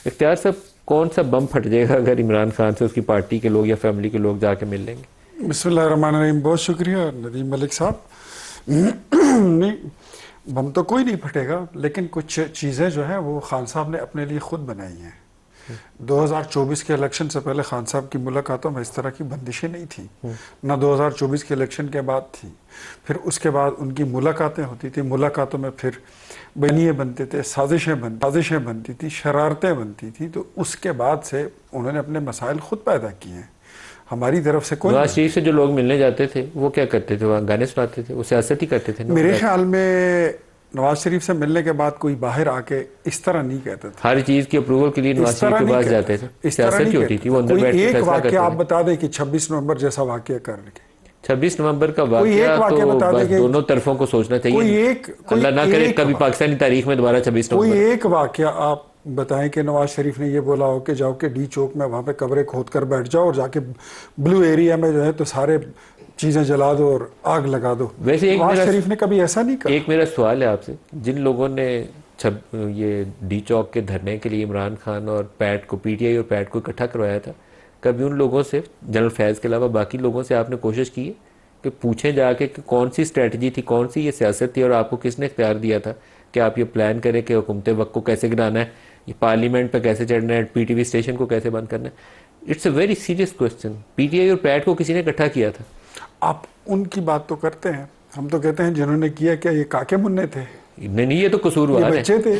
इख्तियार साहब, कौन सा बम फट जाएगा अगर इमरान खान से उसकी पार्टी के लोग या फैमिली के लोग जाके मिल लेंगे? बिस्मिल्लाहिर्रहमानिर्रहीम। बहुत शुक्रिया नदीम मलिक साहब। नहीं, बम तो कोई नहीं फटेगा, लेकिन कुछ चीज़ें जो हैं वो खान साहब ने अपने लिए खुद बनाई हैं। 2024 के इलेक्शन से पहले खान साहब की मुलाकातों में इस तरह की बंदिशें नहीं थी, ना 2024 के इलेक्शन के बाद थी। फिर उसके बाद उनकी मुलाकातें होती थी, मुलाकातों में फिर बनिए बनते थे, साजिशें बनती थी, शरारतें बनती थी। तो उसके बाद से उन्होंने अपने मसाइल खुद पैदा किए हैं, हमारी तरफ से कोई नवाज नहीं। शरीफ से जो लोग मिलने जाते थे वो क्या करते थे? वहाँ गाने सुनाते थे? वो सियासत ही करते थे ना? मेरे ख्याल में नवाज शरीफ से मिलने के बाद कोई बाहर आके इस तरह नहीं कहता था, हर चीज की अप्रूवल के लिए नवाज इस शरीफ तरह के नहीं पास कहता जाते था, थे। इस तरह सियासत नहीं ही होती थी, कहता वो था। अंदर कोई बैठ के एक फैसला वाक्य करते आप थे। बता दें कि 26 नवंबर जैसा वाक्य कर के, 26 नवंबर का कोई एक वाकया तो वाक्य बता बस दें कि दोनों तरफों को सोचना चाहिए कोई ना। एक कोई अल्लाह ना करे एक कभी पाकिस्तानी तारीख में दोबारा 26 कोई नवंबर। एक वाक्य आप बताएं कि नवाज शरीफ ने ये बोला हो कि जाओ के डी चौक में वहां पे कब्रें खोद कर बैठ जाओ और जाके ब्लू एरिया में जो है तो सारे चीजें जला दो और आग लगा दो। वैसे नवाज शरीफ ने कभी ऐसा नहीं कहा। एक मेरा सवाल है आपसे, जिन लोगों ने ये डी चौक के धरने के लिए इमरान खान और पैट को, पीटीआई और पैट को इकट्ठा करवाया था, कभी उन लोगों से, जनरल फैज़ के अलावा बाकी लोगों से आपने कोशिश की है कि पूछें जाके कि कौन सी स्ट्रेटजी थी, कौन सी ये सियासत थी और आपको किसने इख्तियार दिया था कि आप ये प्लान करें कि हुकूमत वक्त को कैसे गिराना है, ये पार्लियामेंट पर कैसे चढ़ना है, पीटीवी स्टेशन को कैसे बंद करना है? It's a very serious question. PTI और पैट को किसी ने इकट्ठा किया था? आप उनकी बात तो करते हैं, हम तो कहते हैं जिन्होंने किया क्या ये काके मुन्ने थे, नहीं, ये तो ये कसूरवार है बच्चे थे,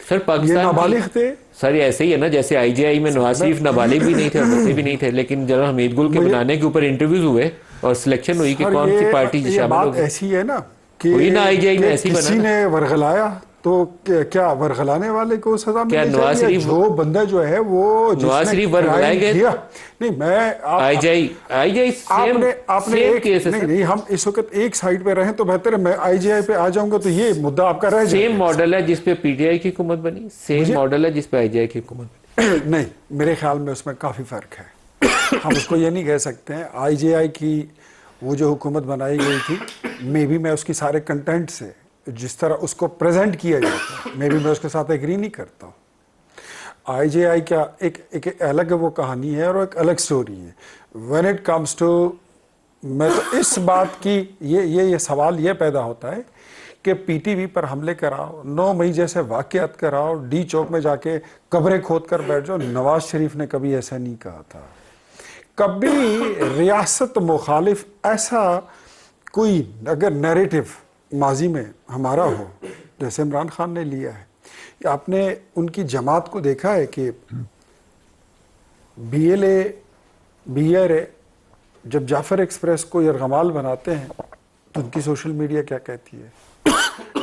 सर। ये पाकिस्तान की नाबालिग थे। सर ऐसे ही है ना, जैसे आईजीआई में नवाज शरीफ नाबालिग भी नहीं थे और बच्चे भी नहीं थे, लेकिन जनरल हमीद गुल के मुझे बनाने के ऊपर इंटरव्यूज हुए और सिलेक्शन हुई कि सर कौन सी पार्टी ये शामिल बात होगी। ऐसी है ना हुई ना आईजीआई में, कि ऐसी बना किसी ना। ने वर्गलाया तो क्या वर्गलाने वाले को सजा क्या मिलनी नवाज चाहिए? शरीफ, जो बंदा जो है वो नवाज जिसने शरीफ वर्गलाए क्राइम गए? किया, नहीं मैं आईजीआई आईजीआई सेम आपने सेम एक केस है नहीं सर। नहीं हम इस वक्त एक साइड पे रहें तो बेहतर है। मैं आईजीआई पे आ जाऊंगा तो ये मुद्दा आपका रह सेम जाएगा। मॉडल है जिसपे पीटीआई की हुकूमत बनी, सेम मॉडल है जिसपे आईजीआई की हुकूमत बनी। नहीं, मेरे ख्याल में उसमें काफी फर्क है। हम उसको ये नहीं कह सकते हैं। आईजीआई की वो जो हुकूमत बनाई गई थी, मे भी मैं उसकी सारे कंटेंट से, जिस तरह उसको प्रेजेंट किया जाता है, मे भी मैं उसके साथ एग्री नहीं करता हूँ। आईजीआई का एक अलग वो कहानी है और एक अलग स्टोरी है। व्हेन इट कम्स टू, मैं तो इस बात की ये सवाल ये पैदा होता है कि पीटीवी पर हमले कराओ, 9 मई जैसे वाकयात कराओ, डी चौक में जाके कब्रें खोद कर बैठ जाओ। नवाज शरीफ ने कभी ऐसा नहीं कहा था। कभी रियासत मुखालिफ ऐसा कोई अगर नैरेटिव माजी में हमारा हो जैसे इमरान खान ने लिया है, आपने उनकी जमात को देखा है कि बीएलए बीआरए जब जाफर एक्सप्रेस को यरगमाल बनाते हैं तो उनकी सोशल मीडिया क्या कहती है?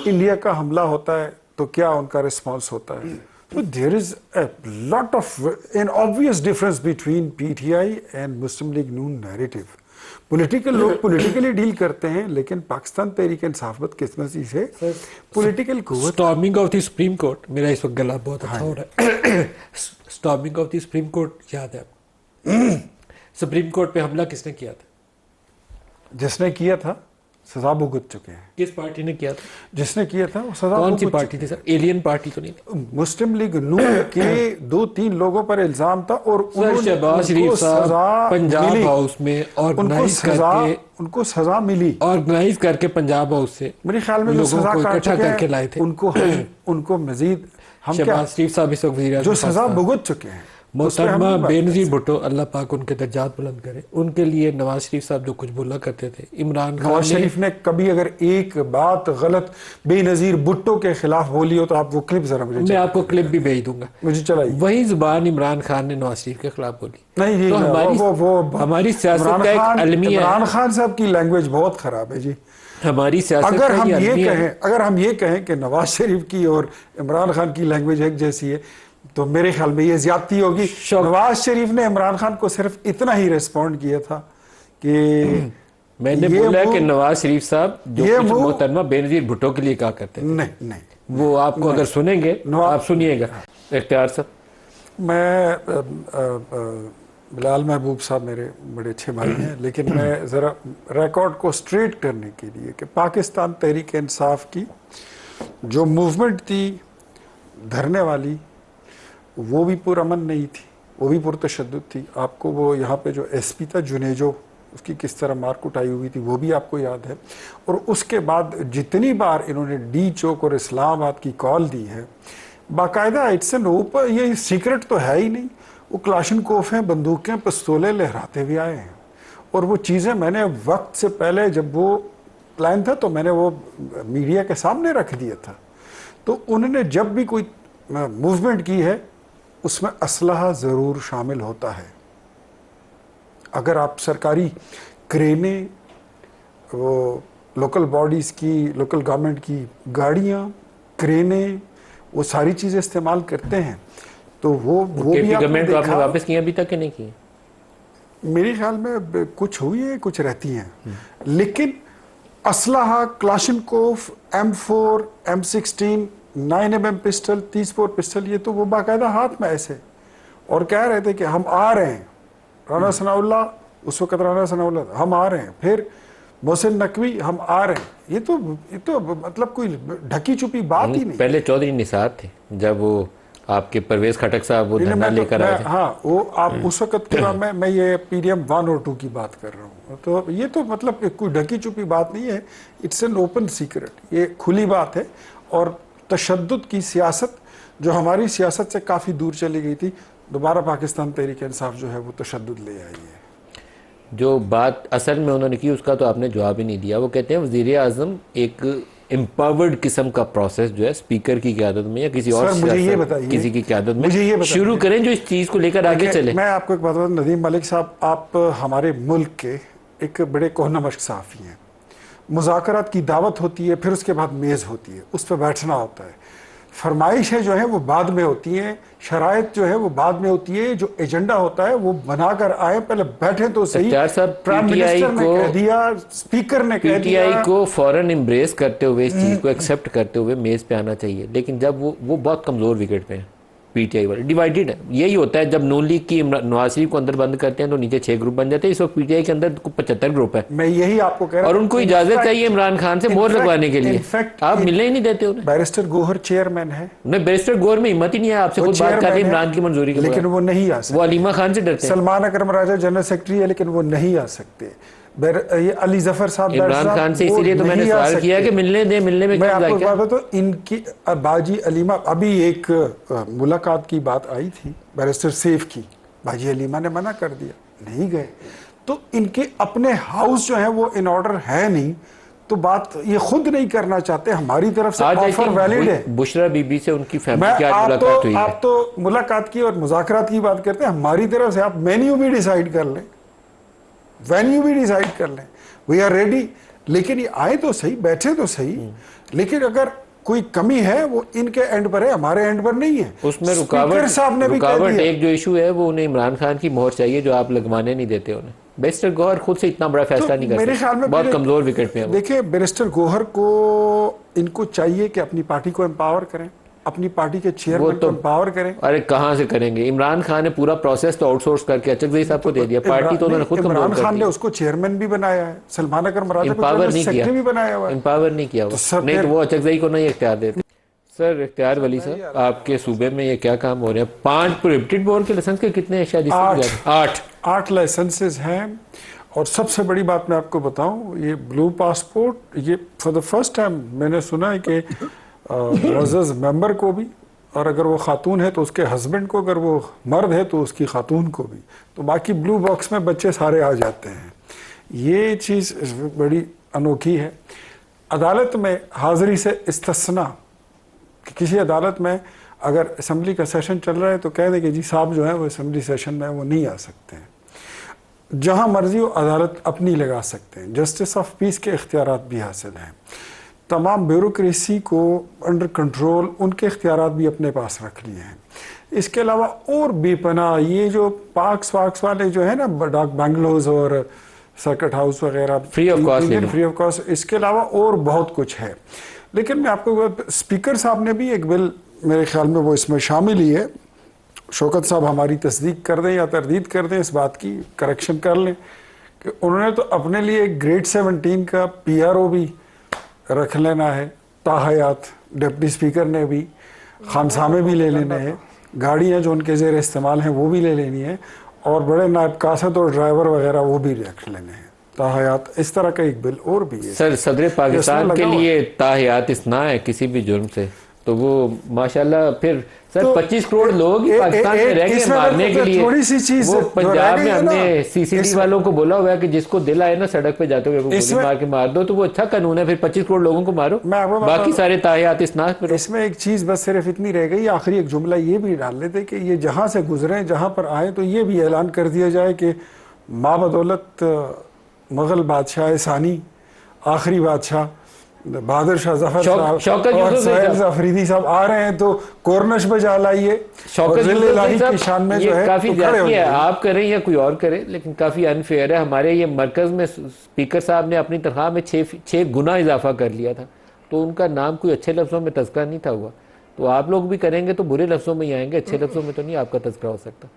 इंडिया का हमला होता है तो क्या उनका रिस्पांस होता है? तो there is a lot of an obvious difference between PTI and Muslim League Noon narrative. Political लोग पॉलिटिकली डील करते हैं, लेकिन पाकिस्तान तहरीक इंसाफ बदकिस्मती से पॉलिटिकल कुव्वत। Storming of the Supreme Court, मेरा इस वक्त गला बहुत अच्छा हो रहा है। Storming of the Supreme Court याद है आपको? सुप्रीम कोर्ट पे हमला किसने किया था? जिसने किया था सजा भुगत चुके हैं। किस पार्टी ने किया था? जिसने किया था वो सजा कौन सी भुगत पार्टी थी सर? एलियन पार्टी तो नहीं थी। मुस्लिम लीग नून के 2-3 लोगों पर इल्जाम था और सर शहबाज शरीफ साहब पंजाब हाउस में ऑर्गेनाइज करके, उनको सजा मिली, ऑर्गेनाइज करके पंजाब हाउस से मेरे ख्याल में जो लोगों सजा को काट इकट्ठा चुके हैं, करके लाए थे। उनको मजीद हम क्या, शहबाज शरीफ साहब इस वक्त वज़ीर जो आज़म सजा पाकिस्तान, भुगत चुके हैं, मोहतरमा बेनज़ीर भुट्टो, अल्लाह पाक उनके दर्जात बुलंद करे, उनके लिए नवाज शरीफ साहब जो कुछ बोला करते थे, इमरान खान नवाज शरीफ ने कभी अगर एक बात गलत बेनजीर भुट्टो के खिलाफ बोली हो तो आप वो क्लिप जरा मुझे, मैं आपको क्लिप भी भेज दूंगा, मुझे चलाइए। वही जुबान इमरान खान ने नवाज शरीफ के खिलाफ बोली। नहीं जी, तो हमारी सियासत का एक अलमिया है। इमरान खान साहब की लैंग्वेज बहुत खराब है जी। हमारी सियासत अगर का हम ये कहें कि नवाज शरीफ की और इमरान खान की लैंग्वेज एक जैसी है तो मेरे ख्याल में ये ज्यादती होगी। नवाज शरीफ ने इमरान खान को सिर्फ इतना ही रिस्पॉन्ड किया था कि मैंने बोला कि नवाज शरीफ साहब जो कुछ मोहतरमा बेनजीर भुट्टो के लिए कहा करते थे, नहीं वो आपको अगर सुनेंगे आप सुनिएगा। इख्तियार साहब, मैं बिलाल महबूब साहब मेरे बड़े अच्छे भाई हैं, लेकिन मैं ज़रा रिकॉर्ड को स्ट्रेट करने के लिए कि पाकिस्तान तहरीक इंसाफ की जो मूवमेंट थी धरने वाली, वो भी पुरअमन नहीं थी, वो भी पुरतशद्दुद थी। आपको वो यहाँ पे जो एसपी था जुनेजो, उसकी किस तरह मार कुटाई हुई थी वो भी आपको याद है। और उसके बाद जितनी बार इन्होंने डी चौक और इस्लामाबाद की कॉल दी है, बाकायदा इट्स एन ओपन, ये सीक्रेट तो है ही नहीं, वो क्लाशनकोफ हैं, बंदूकें, पिस्तौलें लहराते हुए आए हैं। और वो चीज़ें मैंने वक्त से पहले, जब वो प्लान था तो मैंने वो मीडिया के सामने रख दिया था। तो उन्होंने जब भी कोई मूवमेंट की है उसमें असलहा ज़रूर शामिल होता है। अगर आप सरकारी क्रेनें, वो लोकल बॉडीज़ की, लोकल गवर्नमेंट की गाड़ियाँ, क्रेनें, वो सारी चीज़ें इस्तेमाल करते हैं तो वो भी आपने गवर्नमेंट को आपने देखा। वापस किए अभी तक कि नहीं किए? मेरे ख्याल में कुछ हुई है, कुछ रहती हैं, लेकिन असलहा, Kalashnikov, M4, M16, 9mm pistol, 30 pistol, ये तो वो बाकायदा हाथ में ऐसे, और कह रहे थे कि हम आ रहे हैं। राना सनाउल्लाह, उस वक्त राना सनाउल्लाह, हम आ रहे हैं। फिर मोहसिन नकवी, हम आ रहे हैं। ये तो मतलब कोई ढकी छुपी बात ही नहीं। पहले चौधरी निसार थे, जब वो आपके परवेज खटक साहब वो धरना लेकर आए थे। हाँ, वो आप उस वक्त के बाद मैं ये PDM 1 और 2 की बात कर रहा हूँ। तो ये तो मतलब कोई ढकी छुपी बात नहीं है, इट्स एन ओपन सीक्रेट, ये खुली बात है। और तशद्दुद की सियासत जो हमारी सियासत से काफ़ी दूर चली गई थी, दोबारा पाकिस्तान तहरीक इंसाफ जो है वो तशद्दुद ले आई है। जो बात असल में उन्होंने की उसका तो आपने जवाब ही नहीं दिया। वो कहते हैं वज़ीर आज़म एक एम्पावर्ड किस्म का प्रोसेस जो है स्पीकर की क़यादत में या किसी और किसी की क़यादत में शुरू करें जो इस चीज़ को लेकर आगे चले। मैं आपको एक बात बताऊं, नदीम मलिक साहब, आप हमारे मुल्क के एक बड़े कोहनमश्क सहाफ़ी हैं। मुज़ाकरात की दावत होती है, फिर उसके बाद मेज़ होती है, उस पर बैठना होता है। फरमाइशें जो है वो बाद में होती हैं, शराइत जो है वो बाद में होती है, जो एजेंडा होता है वो बनाकर आए, पहले बैठे तो सही। प्राइम मिनिस्टर ने कह दिया, स्पीकर ने कह दिया। PTI को फौरन एम्ब्रेस करते हुए, इस चीज़ को एक्सेप्ट करते हुए मेज़ पे आना चाहिए। लेकिन जब वो बहुत कमज़ोर विकेट पे हैं, PTI वाले डिवाइडेड है। यही होता है जब नून लीग की नवाज शरीफ को अंदर बंद करते हैं तो नीचे 6 ग्रुप बन जाते हैं। इस वक्त PTI के अंदर 75 ग्रुप है। मैं यही आपको कह रहा हूं, और उनको इजाजत चाहिए इमरान खान से मोहर लगवाने के लिए। आप मिलने ही नहीं देते उन्हें। बैरिस्टर गोहर चेयरमैन है, नहीं, बैरिस्टर गोहर में हिम्मत ही नहीं है आपसे खुद बात करने इमरान की मंजूरी के, लेकिन वो नहीं आ सकते। वो अलीमा खान से डरते हैं। सलमान अकरम राजा जनरल सेक्रेटरी है, लेकिन वो नहीं आ सकते। ये अली जफर साहब इमरान खान से इसीलिए तो मैंने सवाल किया कि मिलने दे, मिलने में मैं आपको बात बताऊं, इनकी बाजी अलीमा, अभी एक मुलाकात की बात आई थी बैरिस्टर सैफ की, बाजी अलीमा ने मना कर दिया, नहीं गए। तो इनके अपने हाउस जो है वो इन ऑर्डर है नहीं, तो बात ये खुद नहीं करना चाहते। हमारी तरफ से ऑफर वैलिड है। बुशरा बीबी से उनकी फैमिली की आज मुलाकात हुई है। आप तो मुलाकात की और मुज़ाकरात की बात करते हैं, हमारी तरफ से आप मेन्यू भी डिसाइड कर लें, वेन्यू भी डिसाइड कर लें, वी आर रेडी। लेकिन ये आए तो सही, बैठे तो सही। लेकिन अगर कोई कमी है वो इनके एंड पर है, हमारे एंड पर नहीं है। उसमें रुकावट एक जो इशू है वो उन्हें इमरान खान की मोहर चाहिए जो आप लगवाने नहीं देते उन्हें। बैरिस्टर गौहर खुद से इतना बड़ा फैसला नहीं कर सकते, मेरे ख्याल में बहुत कमजोर विकेट पे है। देखिए, बैरिस्टर गौहर को इनको चाहिए कि अपनी पार्टी को एम्पावर करें, अपनी पार्टी के चेयरमैन को एम्पावर करें। अरे कहां से करेंगे? इमरान खान ने पूरा प्रोसेस तो आउटसोर्स करके अचकज़ई साहब को दे दिया। पार्टी तो उन्होंने खुद इमरान खान ने उसको चेयरमैन भी बनाया है, सलमान अकरम राजा को सेक्रेटरी भी बनाया हुआ है। एम्पावर नहीं किया हुआ, नहीं तो वो अचकज़ई को नहीं इख्तियार देते। सर इख्तियार वली साहब, आपके सूबे में ये क्या काम हो रहे हैं? 5 प्रोहिबिटेड बोर्ड के लाइसेंस के कितने? शायद 8 लाइसेंसेज हैं। और सबसे बड़ी बात मैं आपको बताऊं, ये ब्लू पासपोर्ट, ये फॉर द फर्स्ट टाइम मैंने सुना है कि मुअज़्ज़ज़ मेंबर को भी, और अगर वो खातून है तो उसके हस्बैंड को, अगर वो मर्द है तो उसकी खातून को भी, तो बाकी ब्लू बॉक्स में बच्चे सारे आ जाते हैं। ये चीज़ बड़ी अनोखी है। अदालत में हाज़िरी से इस्तिस्ना, कि किसी अदालत में अगर असम्बली का सेशन चल रहा है तो कह दे कि जी साहब जो है वो असम्बली सेशन में वो नहीं आ सकते हैं। जहाँ मर्जी वो अदालत अपनी लगा सकते हैं। जस्टिस ऑफ पीस के इख्तियारात भी हासिल हैं। तमाम ब्यूरोक्रेसी को अंडर कंट्रोल, उनके इख्तियारात भी अपने पास रख लिए हैं। इसके अलावा और बेपनाह ये जो पार्क्स वाले जो है ना, डाक बंगलोज और सर्किट हाउस वगैरह, फ्री ऑफ कॉस्ट, इसके अलावा और बहुत कुछ है। लेकिन मैं आपको, स्पीकर साहब ने भी एक बिल, मेरे ख्याल में वो इसमें शामिल ही है। शौकत साहब हमारी तस्दीक कर दें या तरदीद कर दें इस बात की, करेक्शन कर लें, कि उन्होंने तो अपने लिए ग्रेड 17 का PRO भी रख लेना है ताहयात। डिप्टी स्पीकर ने भी खानसामे भी ले लेने हैं गाड़ियाँ जो उनके ज़ेर इस्तेमाल हैं वो भी ले लेनी है, और बड़े नायब कासत और ड्राइवर वगैरह वो भी रख लेने हैं ताहयात। इस तरह का एक बिल और भी है सर। सदर पाकिस्तान के लिए ताहयात इस्ना है किसी भी जुर्म से, तो वो माशाल्लाह फिर सर तो 25 करोड़ लोग ही पाकिस्तान में रह गए मारने के लिए। थोड़ी सी चीज वो पंजाब में हमने सीसीडी इस वालों को बोला हुआ है कि जिसको दिल आए ना सड़क पे जाते हुए वो गोली मार के मार दो, तो वो अच्छा कानून है। फिर 25 करोड़ लोगों को मारो, मैं आपको बाकी सारे ताहयात इस्ना पे। इसमें एक चीज बस सिर्फ इतनी रह गई, आखिरी एक जुमला ये भी डाल लेते कि ये जहां से गुजरे जहां पर आए तो ये भी ऐलान कर दिया जाए कि माबदौलत मुगल बादशाह सानी आखिरी बादशाह बहादुर शाह जफर साहब और सहेल अफरीदी साहब आ रहे हैं तो कोरनश में जा लाइए, शौकत की शान में जो है काफी तो खड़े हो है। आप करें या कोई और करे, लेकिन काफी अनफेयर है। हमारे ये मरकज में स्पीकर साहब ने अपनी तनख्वाह में 6 गुना इजाफा कर लिया था, तो उनका नाम कोई अच्छे लफ्जों में तस्करा नहीं था हुआ। तो आप लोग भी करेंगे तो बुरे लफ्जों में ही आएंगे, अच्छे लफ्जों में तो नहीं आपका तस्करा हो सकता।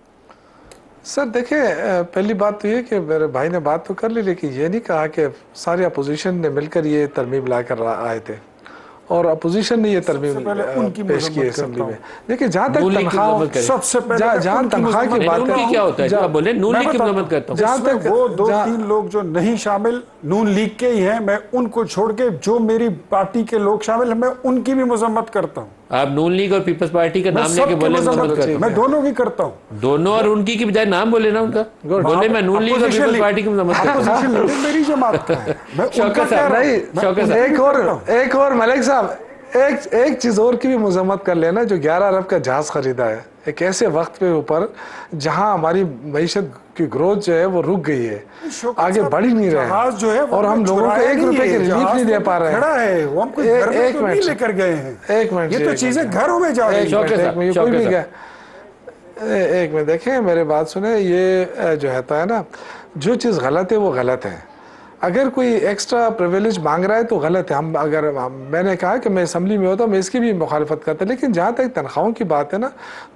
सर देखिए, पहली बात तो ये कि मेरे भाई ने बात तो कर ली, लेकिन ये नहीं कहा कि सारी अपोजिशन ने मिलकर ये तरमीम लाकर आए थे और अपोजिशन ने ये तरमीम पेश की असेंबली में। देखिए जहाँ तक तनख्वाह, सबसे पहले जहाँ तनख्वाह की बात है, क्या होता है बोले नून लीग की मदद करता हूँ। जहाँ तक वो 2-3 लोग जो नहीं शामिल नून लीग के ही हैं, मैं उनको छोड़ के जो मेरी पार्टी के लोग शामिल हैं मैं उनकी भी मजम्मत करता हूँ। आप नून लीग और पीपल्स पार्टी का नाम लेके बोले मजम्मत करता हूँ। मैं दोनों की करता हूँ, दोनों और उनकी की बजाय नाम बोले ना उनका, बोले मैं नून लीग और पीपल्स पार्टी की मजम्मत करता हूँ। मेरी जमात का है, मैं उनका कह रहा हूँ। एक और मलिक साहब, एक चीज और की भी मजम्मत कर लेना, जो 11 अरब का जहाज खरीदा है एक ऐसे वक्त पे ऊपर जहां हमारी मईशत की ग्रोथ जो है वो रुक गई है, आगे बढ़ ही नहीं रहे जहाज जो है और हम लोगों को 1 रुपए की रिलीफ नहीं दे पा रहे हैं। खड़ा है वो, हमको घर में तो नहीं लेकर गए हैं। 1 मिनट, ये तो चीजें घरों में जा रही हैं। कोई भी क्या, एक मिनट देखें मेरे बात सुने। ये जो है ना, जो चीज़ गलत है वो गलत है। अगर कोई एक्स्ट्रा प्रिविलेज मांग रहा है तो गलत है। मैंने कहा कि मैं असम्बली में होता मैं इसकी भी मुखालफत करता, लेकिन जहाँ तक तनख्वाहों की बात है ना,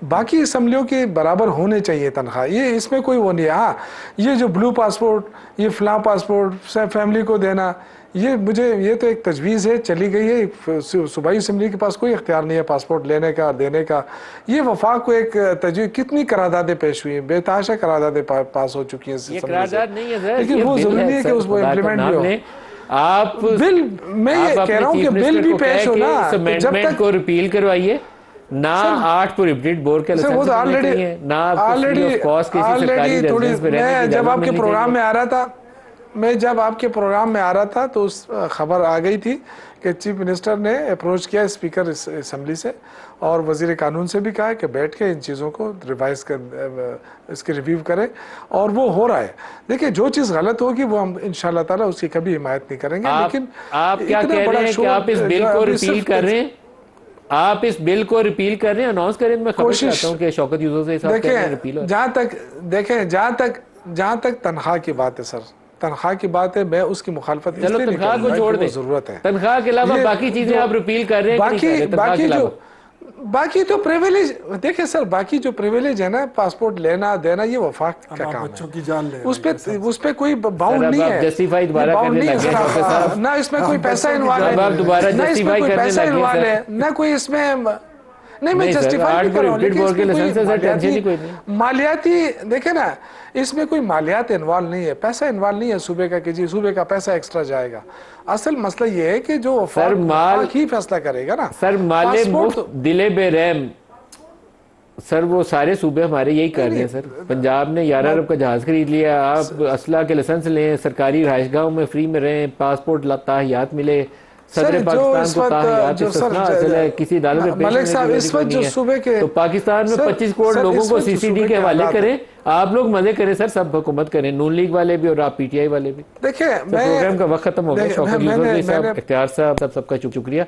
बाकी असम्बलियों के बराबर होने चाहिए तनख्वाह। ये इसमें कोई वो नहीं है। हाँ, ये जो ब्लू पासपोर्ट, ये फलां पासपोर्ट फैमिली को देना, ये तो एक तजवीज़ है, चली गई है। सूबाई असम्बली के पास कोई इख्तियार नहीं है पासपोर्ट लेने का देने का। ये वफाक को एक तजवीज़, कितनी करारदादें पेश हुई हैं, बेतहाशा करारदादें पास हो चुकी हैं, लेकिन वो जरूरी नहीं है कि उसको इम्प्लीमेंट भी हो। आप बिल, मैं ये कह रहा हूँ कि बिल भी पेश हो ना, जब तक को रिपील करवाइए ना 8 पर रिपीट बोर्ड के वो तो ऑलरेडी जब आपके प्रोग्राम में आ रहा था, जब आपके प्रोग्राम में आ रहा था तो उस खबर आ गई थी कि चीफ मिनिस्टर ने अप्रोच किया स्पीकर असम्बली से और वजीर कानून से भी कहा कि बैठ के इन चीज़ों को रिवाइज कर, इसके रिव्यू करें, और वो हो रहा है। देखिए जो चीज़ गलत होगी वो हम इंशाल्लाह ताला उसकी कभी हिमायत नहीं करेंगे। लेकिन आप क्या कह रहे हैं कि आप इस बिल को रिपील कर रहे हैं, आप इस बिल को रिपील कर रहे हैं, अनाउंस करें। मैं खबर चाहता हूं कि शौकत यूसुफ से देखें, जहाँ तक तनख्वाह की बात है सर, तनख्वाह की बात है, मैं उसकी मुखालफत चलो तनख्वाह को छोड़ दें, जरूरत है तनख्वाह के अलावा बाकी चीजें आप रिपील कर रहे हैं। बाकी तो प्रिविलेज देखिए सर, बाकी जो प्रिविलेज है ना, पासपोर्ट लेना देना, ये वफाक का काम बच्चों की जान ले, उस पे कोई बाउंड नहीं है। जस्टिफाई दोबारा करने लगे ना, इसमें कोई पैसा इन्वॉल्व है, ना इसमें कोई पैसा इन्वॉल्व है, ना कोई इसमें नहीं। मैं जस्टिफाई कर रहा हूँ, लेकिन मालियाती देखे ना, इसमें कोई मालियात इन्वॉल्व नहीं है, पैसा इन्वॉल्व नहीं है सूबे का कि जी सूबे का पैसा एक्स्ट्रा जाएगा। असल मसला ये है कि जो वफाक ही फैसला करेगा ना सर, माले मुफ्त दिले बेरहम सर, वो सारे सूबे हमारे यही कर रहे हैं सर। पंजाब ने 11 अरब का जहाज खरीद लिया, आप असला के लाइसेंस लें, सरकारी रहायशगाहों में फ्री में रहें, पासपोर्ट ताहियात मिले। सदर पाकिस्तान को किसी मलिक साहब इस वक्त जो सूबे के तो पाकिस्तान में 25 करोड़ लोगों को सीसीडी के हवाले करें, आप लोग मजे करें सर, सब हुकूमत करें, नून लीग वाले भी और आप पीटीआई वाले भी। देखिए प्रोग्राम का वक्त खत्म हो गया। शौकत यूसुफ साहब, इख्तियार साहब, सबका शुक्रिया।